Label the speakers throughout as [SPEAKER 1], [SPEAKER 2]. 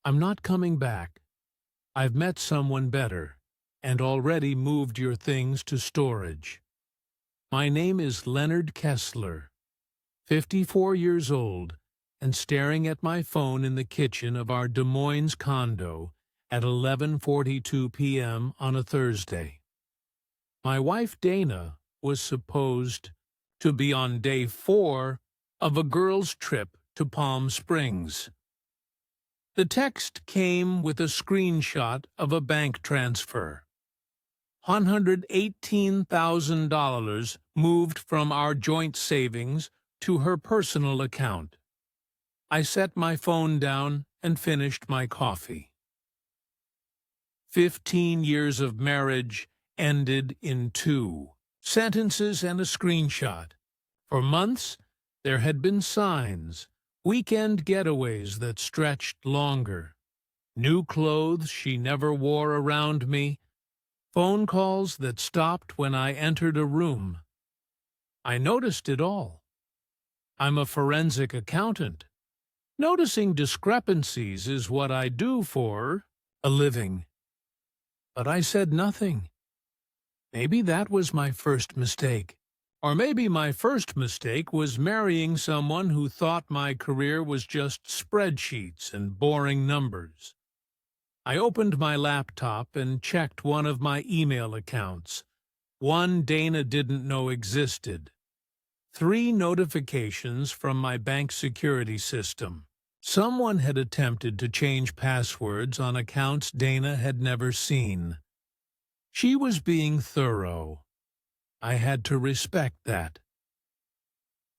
[SPEAKER 1] I'm not coming back. I've met someone better and already moved your things to storage. My name is Leonard Kessler, 54 years old, and staring at my phone in the kitchen of our Des Moines condo at 11:42 p.m. on a Thursday. My wife Dana was supposed to be on day 4 of a girls' trip to Palm Springs. The text came with a screenshot of a bank transfer. $118,000 moved from our joint savings to her personal account. I set my phone down and finished my coffee. 15 years of marriage ended in 2 sentences and a screenshot. For months, there had been signs, weekend getaways that stretched longer, new clothes she never wore around me, phone calls that stopped when I entered a room. I noticed it all. I'm a forensic accountant. Noticing discrepancies is what I do for a living. But I said nothing. Maybe that was my first mistake. Or maybe my first mistake was marrying someone who thought my career was just spreadsheets and boring numbers. I opened my laptop and checked one of my email accounts, one Dana didn't know existed. 3 notifications from my bank security system. Someone had attempted to change passwords on accounts Dana had never seen. She was being thorough. I had to respect that.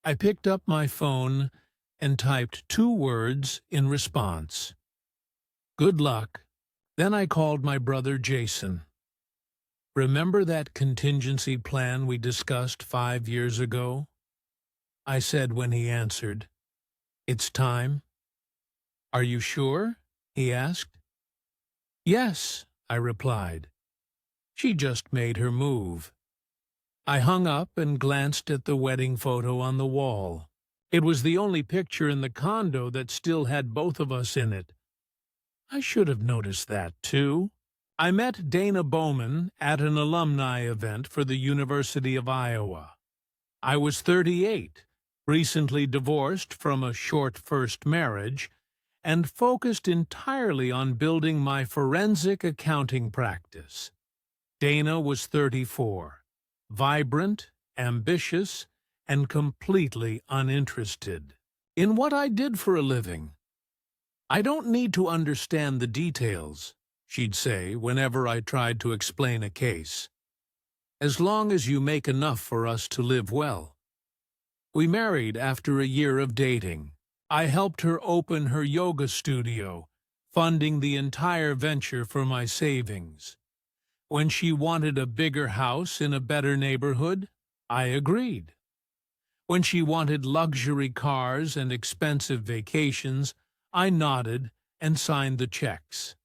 [SPEAKER 1] I picked up my phone and typed 2 words in response. Good luck. Then I called my brother Jason. Remember that contingency plan we discussed 5 years ago? I said when he answered. It's time. Are you sure? He asked. Yes, I replied. She just made her move. I hung up and glanced at the wedding photo on the wall. It was the only picture in the condo that still had both of us in it. I should have noticed that, too. I met Dana Bowman at an alumni event for the University of Iowa. I was 38, recently divorced from a short first marriage, and focused entirely on building my forensic accounting practice. Dana was 34, vibrant, ambitious, and completely uninterested in what I did for a living. I don't need to understand the details, she'd say whenever I tried to explain a case, as long as you make enough for us to live well. We married after a year of dating. I helped her open her yoga studio, funding the entire venture for my savings. When she wanted a bigger house in a better neighborhood, I agreed. When she wanted luxury cars and expensive vacations, I nodded and signed the checks.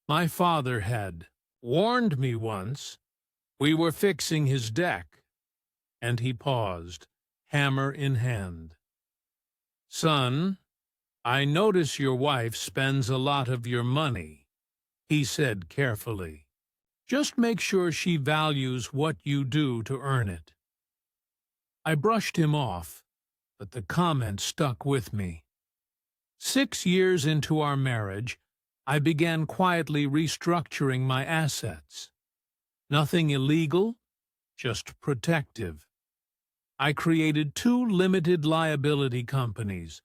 [SPEAKER 1] My father had warned me once. We were fixing his deck, and he paused, hammer in hand. Son, I notice your wife spends a lot of your money, he said carefully. Just make sure she values what you do to earn it. I brushed him off, but the comment stuck with me. 6 years into our marriage, I began quietly restructuring my assets. Nothing illegal, just protective. I created 2 limited liability companies,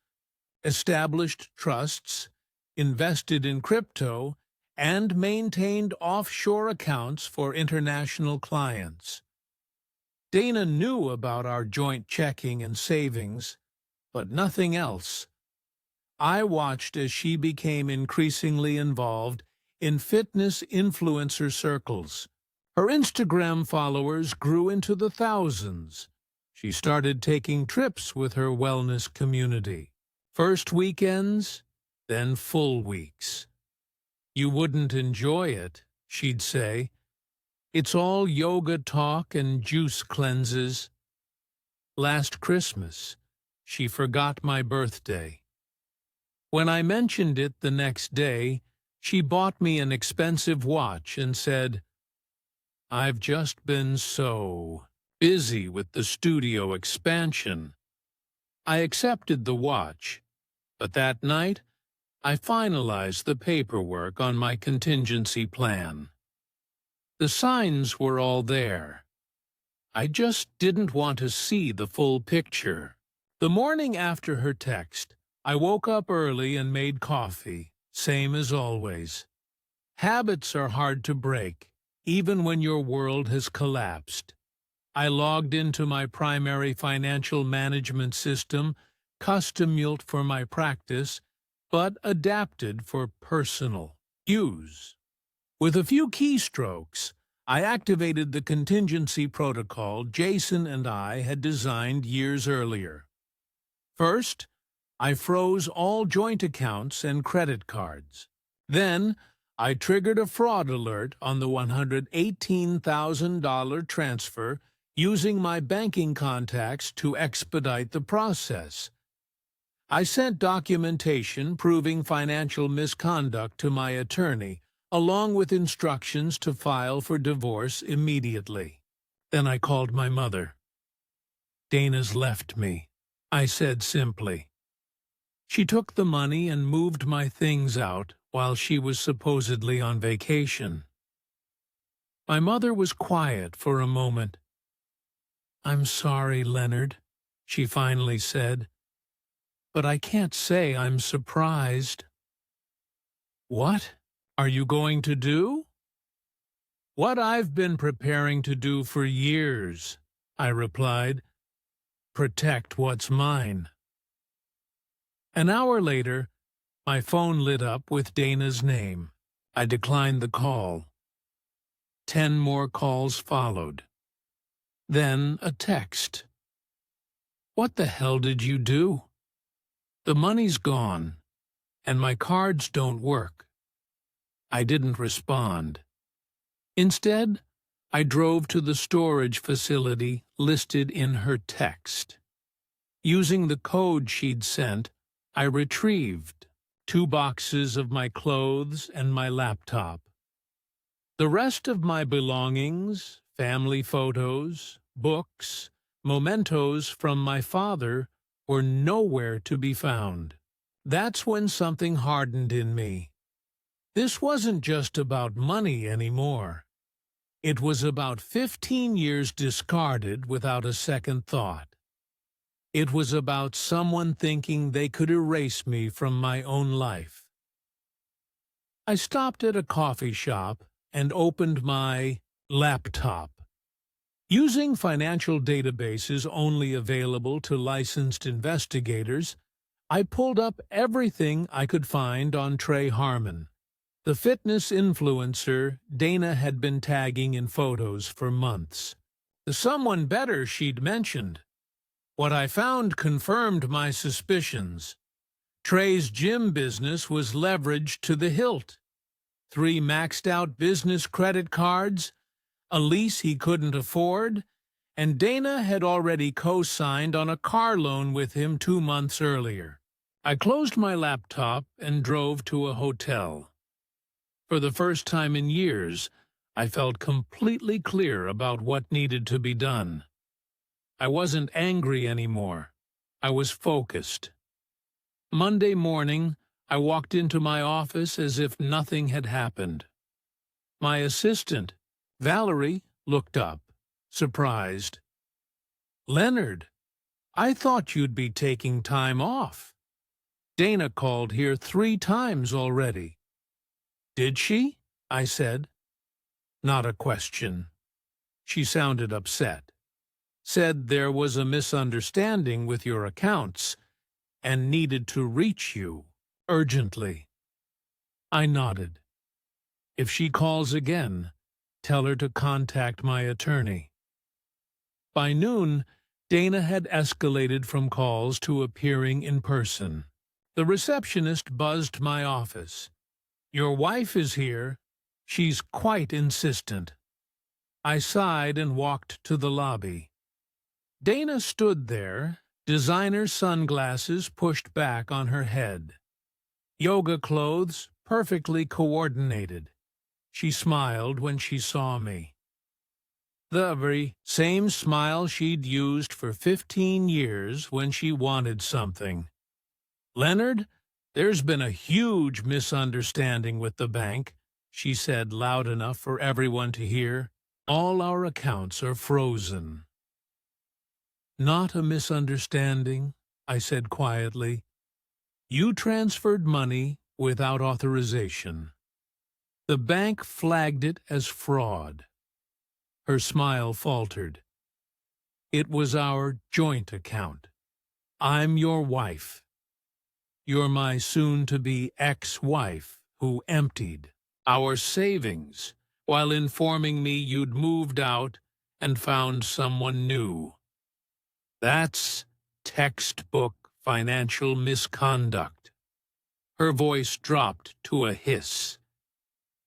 [SPEAKER 1] established trusts, invested in crypto, and maintained offshore accounts for international clients. Dana knew about our joint checking and savings, but nothing else. I watched as she became increasingly involved in fitness influencer circles. Her Instagram followers grew into the thousands. She started taking trips with her wellness community. First weekends, then full weeks. You wouldn't enjoy it, she'd say. It's all yoga talk and juice cleanses. Last Christmas, she forgot my birthday. When I mentioned it the next day, she bought me an expensive watch and said, "I've just been so busy with the studio expansion." I accepted the watch, but that night I finalized the paperwork on my contingency plan. The signs were all there. I just didn't want to see the full picture. The morning after her text, I woke up early and made coffee, same as always. Habits are hard to break, even when your world has collapsed. I logged into my primary financial management system, custom-built for my practice, but adapted for personal use. With a few keystrokes, I activated the contingency protocol Jason and I had designed years earlier. First, I froze all joint accounts and credit cards. Then, I triggered a fraud alert on the $118,000 transfer using my banking contacts to expedite the process. I sent documentation proving financial misconduct to my attorney, along with instructions to file for divorce immediately. Then I called my mother. "Dana's left me," I said simply. She took the money and moved my things out while she was supposedly on vacation. My mother was quiet for a moment. "I'm sorry, Leonard," she finally said, "but I can't say I'm surprised." "What are you going to do?" "What I've been preparing to do for years," I replied. "Protect what's mine." An hour later, my phone lit up with Dana's name. I declined the call. 10 more calls followed. Then a text. "What the hell did you do? The money's gone, and my cards don't work." I didn't respond. Instead, I drove to the storage facility listed in her text. Using the code she'd sent, I retrieved 2 boxes of my clothes and my laptop. The rest of my belongings, family photos, books, mementos from my father, were nowhere to be found. That's when something hardened in me. This wasn't just about money anymore. It was about 15 years discarded without a second thought. It was about someone thinking they could erase me from my own life. I stopped at a coffee shop and opened my laptop. Using financial databases only available to licensed investigators, I pulled up everything I could find on Trey Harmon, the fitness influencer Dana had been tagging in photos for months. The someone better she'd mentioned. What I found confirmed my suspicions. Trey's gym business was leveraged to the hilt. 3 maxed-out business credit cards, a lease he couldn't afford, and Dana had already co-signed on a car loan with him 2 months earlier. I closed my laptop and drove to a hotel. For the first time in years, I felt completely clear about what needed to be done. I wasn't angry anymore. I was focused. Monday morning, I walked into my office as if nothing had happened. My assistant, Valerie, looked up, surprised. "Leonard, I thought you'd be taking time off. Dana called here 3 times already." "Did she?" I said. Not a question. She sounded upset. "Said there was a misunderstanding with your accounts and needed to reach you urgently." I nodded. "If she calls again, tell her to contact my attorney." By noon, Dana had escalated from calls to appearing in person. The receptionist buzzed my office. "Your wife is here. She's quite insistent." I sighed and walked to the lobby. Dana stood there, designer sunglasses pushed back on her head. yoga clothes, perfectly coordinated. She smiled when she saw me. The very same smile she'd used for 15 years when she wanted something. "Leonard, there's been a huge misunderstanding with the bank," she said loud enough for everyone to hear. "All our accounts are frozen." "Not a misunderstanding," I said quietly. "You transferred money without authorization. The bank flagged it as fraud." Her smile faltered. "It was our joint account. I'm your wife. You're my soon-to-be ex-wife who emptied our savings while informing me you'd moved out and found someone new. That's textbook financial misconduct." Her voice dropped to a hiss.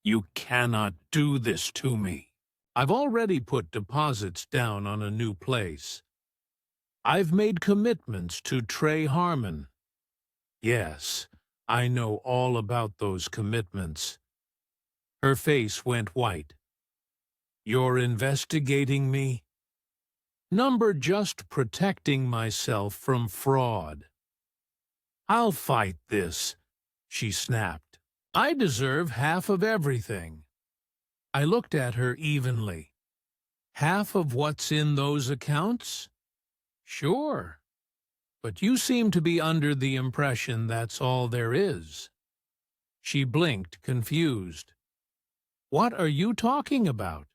[SPEAKER 1] "You cannot do this to me. I've already put deposits down on a new place. I've made commitments to Trey Harmon. Yes, I know all about those commitments." Her face went white. "You're investigating me?" "Number just protecting myself from fraud." "I'll fight this," she snapped. "I deserve half of everything." I looked at her evenly. "Half of what's in those accounts?" "Sure. But you seem to be under the impression that's all there is." She blinked, confused. "What are you talking about?"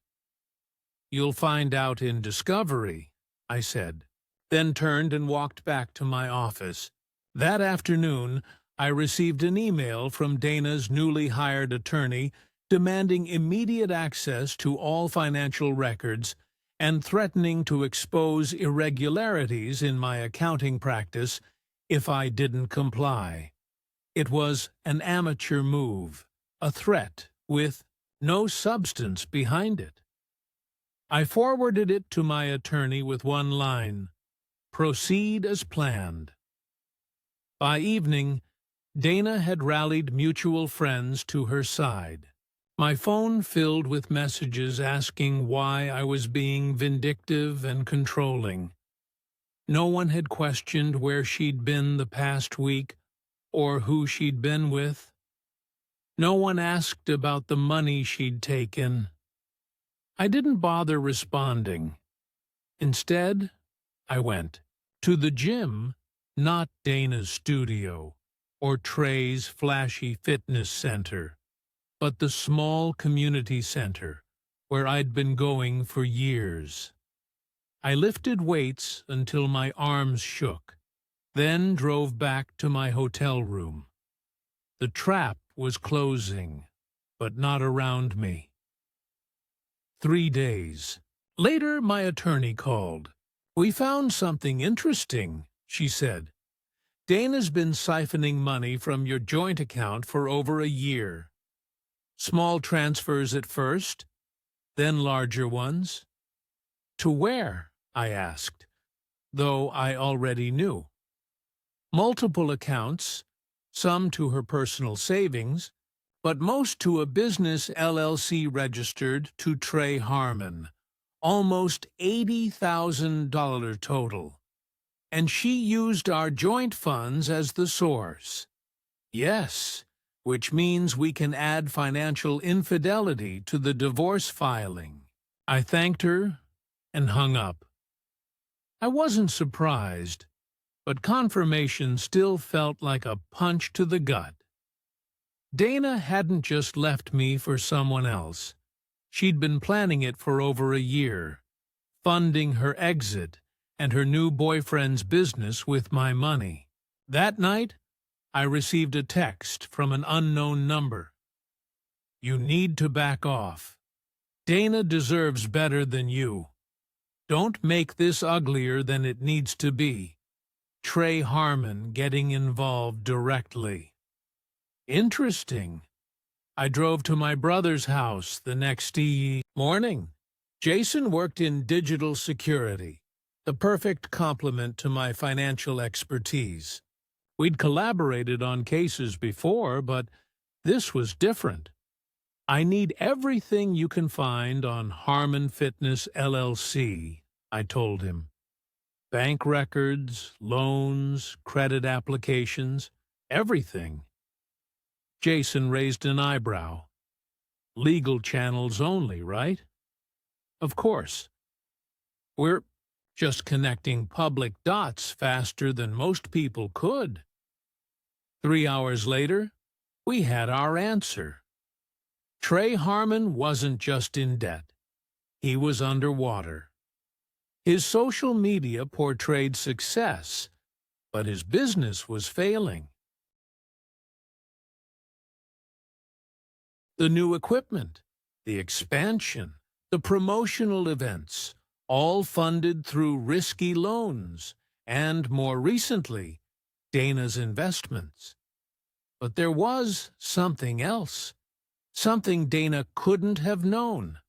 [SPEAKER 1] "You'll find out in discovery," I said, then turned and walked back to my office. That afternoon, I received an email from Dana's newly hired attorney demanding immediate access to all financial records and threatening to expose irregularities in my accounting practice if I didn't comply. It was an amateur move, a threat with no substance behind it. I forwarded it to my attorney with one line: "Proceed as planned." By evening, Dana had rallied mutual friends to her side. My phone filled with messages asking why I was being vindictive and controlling. No one had questioned where she'd been the past week or who she'd been with. No one asked about the money she'd taken. I didn't bother responding. Instead, I went to the gym, not Dana's studio or Trey's flashy fitness center, but the small community center where I'd been going for years. I lifted weights until my arms shook, then drove back to my hotel room. The trap was closing, but not around me. 3 days. Later, my attorney called. "We found something interesting," she said. "Dana's been siphoning money from your joint account for over a year. Small transfers at first, then larger ones." "To where?" I asked, though I already knew. "Multiple accounts, some to her personal savings, but most to a business LLC registered to Trey Harmon. Almost $80,000 total. And she used our joint funds as the source." "Yes, which means we can add financial infidelity to the divorce filing." I thanked her and hung up. I wasn't surprised, but confirmation still felt like a punch to the gut. Dana hadn't just left me for someone else. She'd been planning it for over a year, funding her exit and her new boyfriend's business with my money. That night, I received a text from an unknown number. "You need to back off. Dana deserves better than you. Don't make this uglier than it needs to be. Trey Harmon getting involved directly." Interesting. I drove to my brother's house the next morning. Jason worked in digital security, the perfect complement to my financial expertise. We'd collaborated on cases before, but this was different. I need everything you can find on Harmon Fitness LLC, I told him. Bank records, loans, credit applications, everything. Jason raised an eyebrow. Legal channels only, right? Of course. We're just connecting public dots faster than most people could. 3 hours later, we had our answer. Trey Harmon wasn't just in debt. He was underwater. His social media portrayed success, but his business was failing. The new equipment, the expansion, the promotional events, all funded through risky loans, and, more recently, Dana's investments. But there was something else, something Dana couldn't have known.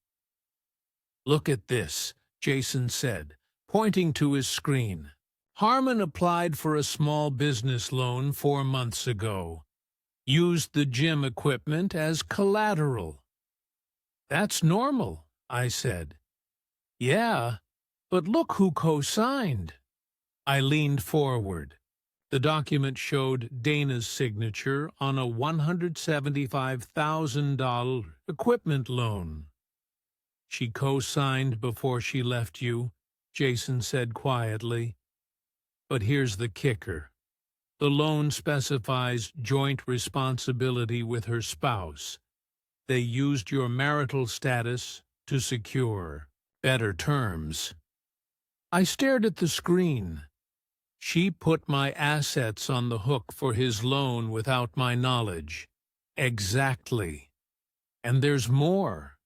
[SPEAKER 1] "Look at this," Jason said, pointing to his screen. "Harmon applied for a small business loan 4 months ago. Used the gym equipment as collateral." "That's normal," I said. "Yeah, but look who co-signed." I leaned forward. The document showed Dana's signature on a $175,000 equipment loan. "She co-signed before she left you," Jason said quietly. "But here's the kicker. The loan specifies joint responsibility with her spouse. They used your marital status to secure better terms." I stared at the screen. She put my assets on the hook for his loan without my knowledge. Exactly. And there's more.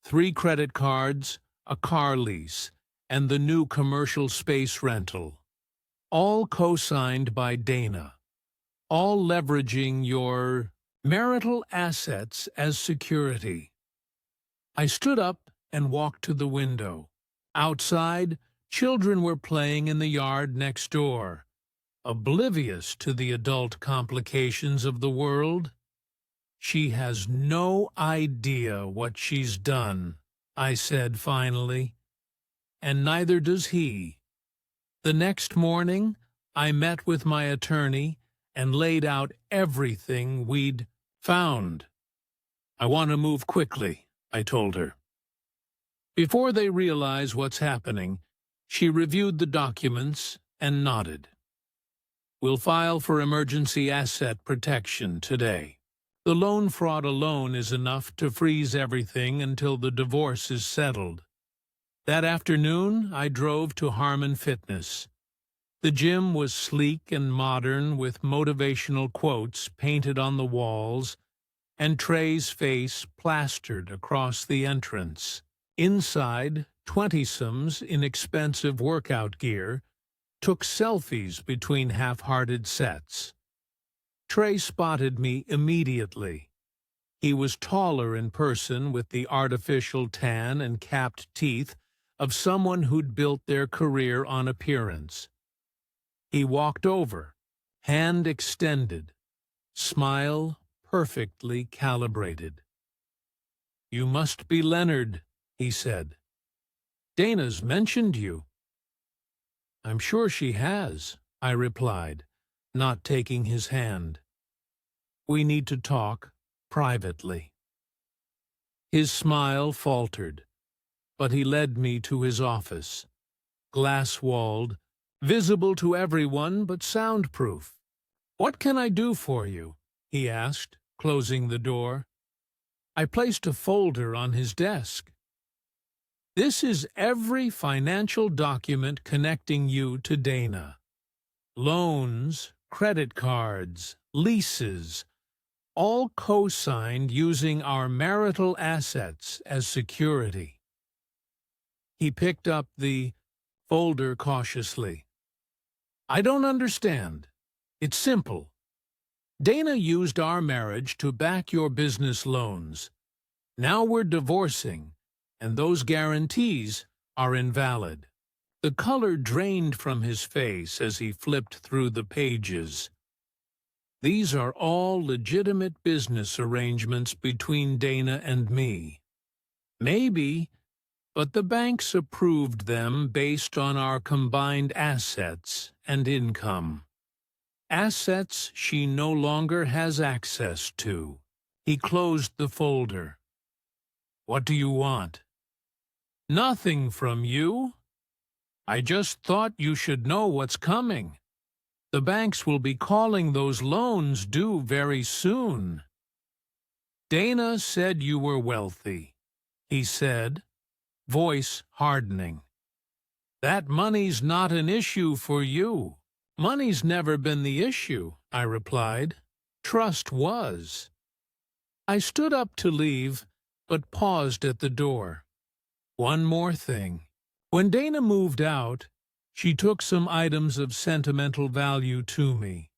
[SPEAKER 1] 3 credit cards, a car lease, and the new commercial space rental. All co-signed by Dana. All leveraging your marital assets as security. I stood up and walked to the window. Outside, children were playing in the yard next door, oblivious to the adult complications of the world. "She has no idea what she's done," I said finally. "And neither does he." The next morning, I met with my attorney and laid out everything we'd found. "I want to move quickly," I told her. Before they realize what's happening, she reviewed the documents and nodded. "We'll file for emergency asset protection today. The loan fraud alone is enough to freeze everything until the divorce is settled." That afternoon, I drove to Harmon Fitness. The gym was sleek and modern, with motivational quotes painted on the walls and Trey's face plastered across the entrance. Inside, 20-somes in expensive workout gear took selfies between half-hearted sets. Trey spotted me immediately. He was taller in person, with the artificial tan and capped teeth of someone who'd built their career on appearance. He walked over, hand extended, smile perfectly calibrated. "You must be Leonard," he said. "Dana's mentioned you." "I'm sure she has," I replied, not taking his hand. "We need to talk privately." His smile faltered, but he led me to his office, glass-walled, visible to everyone but soundproof. "What can I do for you?" he asked, closing the door. I placed a folder on his desk. "This is every financial document connecting you to Dana. Loans, credit cards, leases, all co-signed using our marital assets as security." He picked up the folder cautiously. "I don't understand. It's simple. Dana used our marriage to back your business loans. Now we're divorcing, and those guarantees are invalid." The color drained from his face as he flipped through the pages. These are all legitimate business arrangements between Dana and me. Maybe, but the banks approved them based on our combined assets and income. Assets she no longer has access to. He closed the folder. What do you want? Nothing from you. I just thought you should know what's coming. The banks will be calling those loans due very soon. Dana said you were wealthy, he said, voice hardening. That money's not an issue for you. Money's never been the issue, I replied. Trust was. I stood up to leave, but paused at the door. One more thing. When Dana moved out, she took some items of sentimental value to me.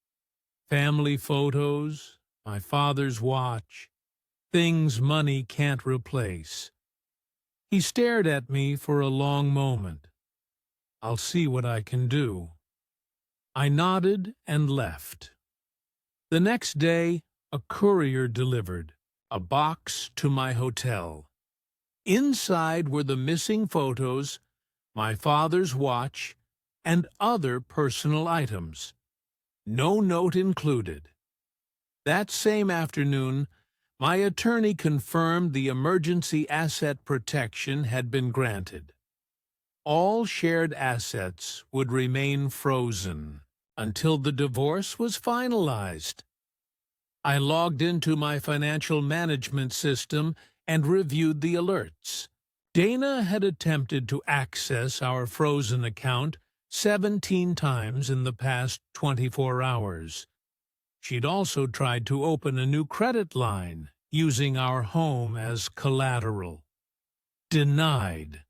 [SPEAKER 1] Family photos, my father's watch, things money can't replace. He stared at me for a long moment. I'll see what I can do. I nodded and left. The next day, a courier delivered a box to my hotel. Inside were the missing photos, my father's watch, and other personal items. No note included. That same afternoon, my attorney confirmed the emergency asset protection had been granted. All shared assets would remain frozen until the divorce was finalized. I logged into my financial management system and reviewed the alerts. Dana had attempted to access our frozen account 17 times in the past 24 hours. She'd also tried to open a new credit line using our home as collateral. Denied.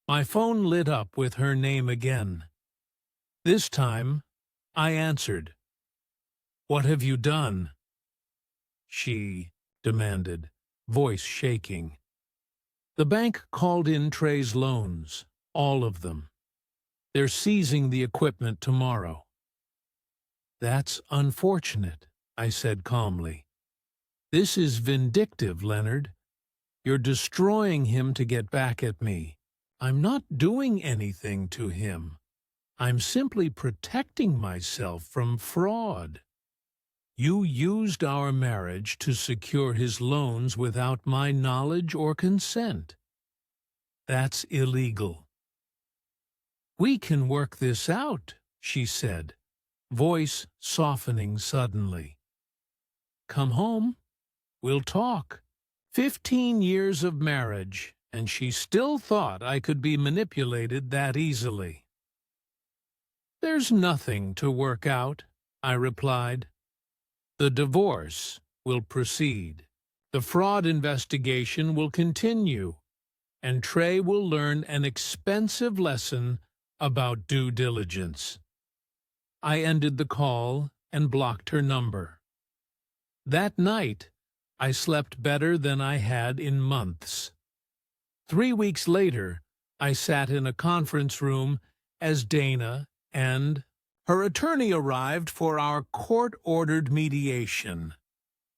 [SPEAKER 1] My phone lit up with her name again. This time, I answered. What have you done? She demanded, voice shaking. The bank called in Trey's loans, all of them. They're seizing the equipment tomorrow. That's unfortunate, I said calmly. This is vindictive, Leonard. You're destroying him to get back at me. I'm not doing anything to him. I'm simply protecting myself from fraud. You used our marriage to secure his loans without my knowledge or consent. That's illegal. We can work this out, she said, voice softening suddenly. Come home. We'll talk. 15 years of marriage, and she still thought I could be manipulated that easily. There's nothing to work out, I replied. The divorce will proceed. The fraud investigation will continue, and Trey will learn an expensive lesson about due diligence. I ended the call and blocked her number. That night, I slept better than I had in months. 3 weeks later, I sat in a conference room as Dana and her attorney arrived for our court-ordered mediation.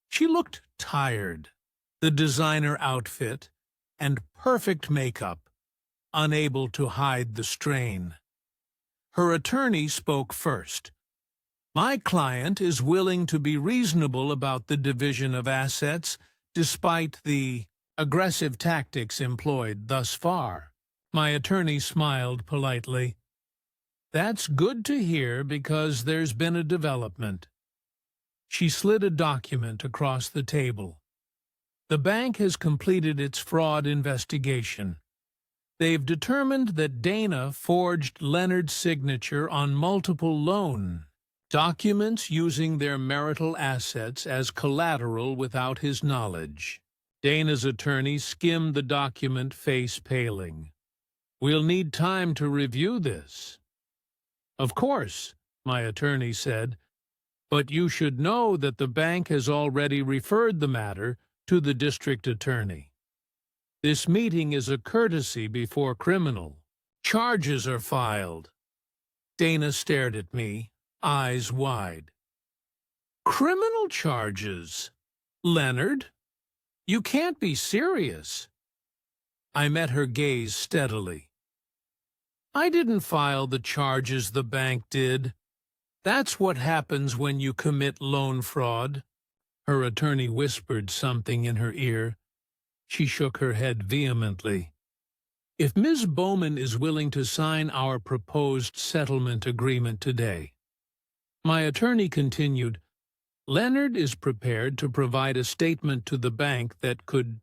[SPEAKER 1] She looked tired, the designer outfit, and perfect makeup, unable to hide the strain. Her attorney spoke first. My client is willing to be reasonable about the division of assets despite the aggressive tactics employed thus far. My attorney smiled politely. That's good to hear because there's been a development. She slid a document across the table. The bank has completed its fraud investigation. They've determined that Dana forged Leonard's signature on multiple loan documents using their marital assets as collateral without his knowledge. Dana's attorney skimmed the document, face paling. We'll need time to review this. Of course, my attorney said, but you should know that the bank has already referred the matter to the district attorney. This meeting is a courtesy before criminal. Charges are filed. Dana stared at me, eyes wide. Criminal charges? Leonard? You can't be serious. I met her gaze steadily. I didn't file the charges the bank did. That's what happens when you commit loan fraud. Her attorney whispered something in her ear. She shook her head vehemently. If Ms. Bowman is willing to sign our proposed settlement agreement today, my attorney continued, Leonard is prepared to provide a statement to the bank that could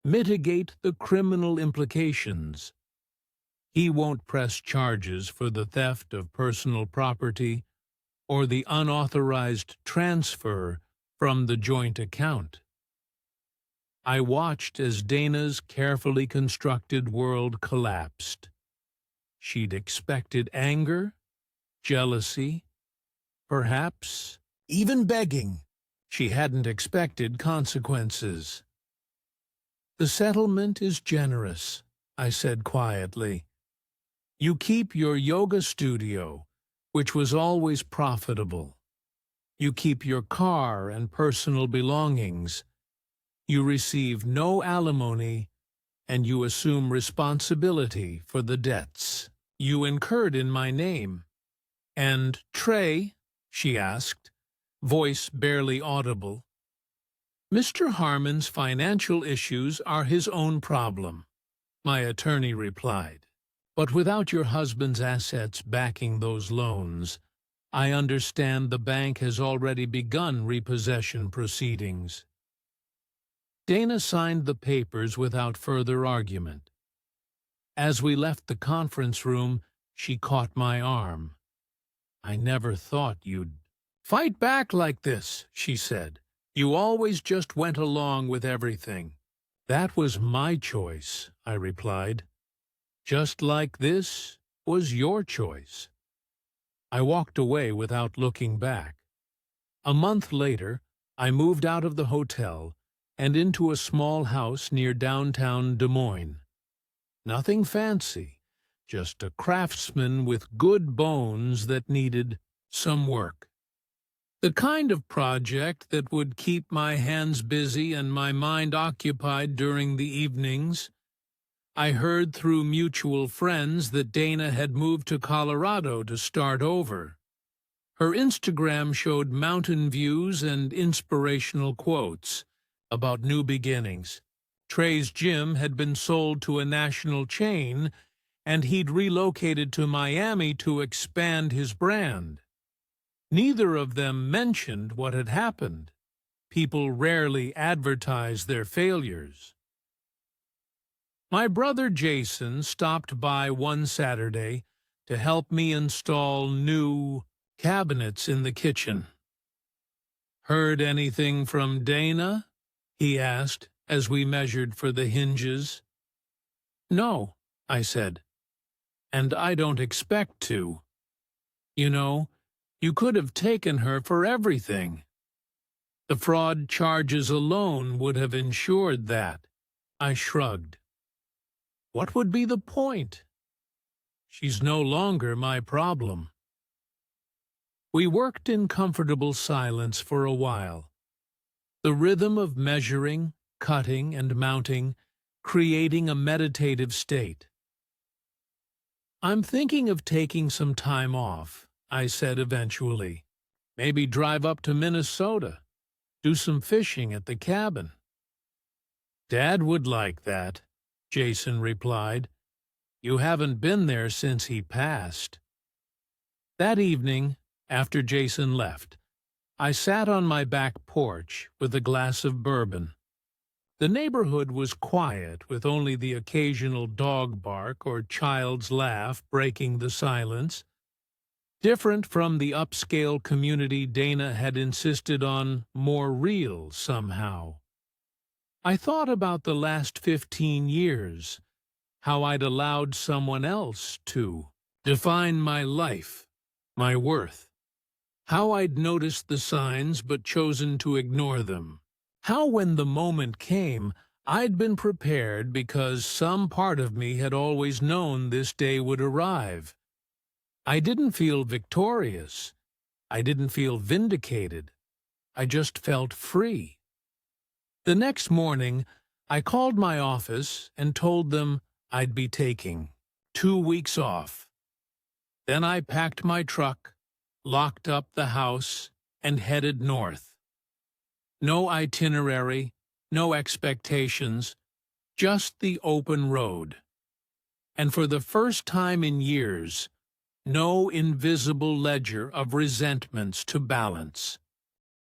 [SPEAKER 1] mitigate the criminal implications. He won't press charges for the theft of personal property or the unauthorized transfer from the joint account. I watched as Dana's carefully constructed world collapsed. She'd expected anger, jealousy, perhaps even begging. She hadn't expected consequences. The settlement is generous, I said quietly. You keep your yoga studio, which was always profitable. You keep your car and personal belongings. You receive no alimony, and you assume responsibility for the debts you incurred in my name. And Trey, she asked, voice barely audible. Mr. Harmon's financial issues are his own problem, my attorney replied. But without your husband's assets backing those loans, I understand the bank has already begun repossession proceedings. Dana signed the papers without further argument. As we left the conference room, she caught my arm. I never thought you'd fight back like this, she said. You always just went along with everything. That was my choice, I replied. Just like this was your choice. I walked away without looking back. A month later, I moved out of the hotel and into a small house near downtown Des Moines. Nothing fancy, just a craftsman with good bones that needed some work. The kind of project that would keep my hands busy and my mind occupied during the evenings. I heard through mutual friends that Dana had moved to Colorado to start over. Her Instagram showed mountain views and inspirational quotes about new beginnings. Trey's gym had been sold to a national chain, and he'd relocated to Miami to expand his brand. Neither of them mentioned what had happened. People rarely advertise their failures. My brother Jason stopped by one Saturday to help me install new cabinets in the kitchen. Heard anything from Dana? He asked as we measured for the hinges. No, I said, and I don't expect to. You know, you could have taken her for everything. The fraud charges alone would have ensured that. I shrugged. What would be the point? She's no longer my problem. We worked in comfortable silence for a while. The rhythm of measuring, cutting, and mounting, creating a meditative state. I'm thinking of taking some time off, I said eventually. Maybe drive up to Minnesota, do some fishing at the cabin. Dad would like that, Jason replied. You haven't been there since he passed. That evening, after Jason left, I sat on my back porch with a glass of bourbon. The neighborhood was quiet, with only the occasional dog bark or child's laugh breaking the silence. Different from the upscale community Dana had insisted on, more real somehow. I thought about the last 15 years, how I'd allowed someone else to define my life, my worth. How I'd noticed the signs but chosen to ignore them. How when the moment came, I'd been prepared because some part of me had always known this day would arrive. I didn't feel victorious. I didn't feel vindicated. I just felt free. The next morning, I called my office and told them I'd be taking 2 weeks off. Then I packed my truck, locked up the house, and headed north. No itinerary, no expectations, just the open road. And for the first time in years, no invisible ledger of resentments to balance.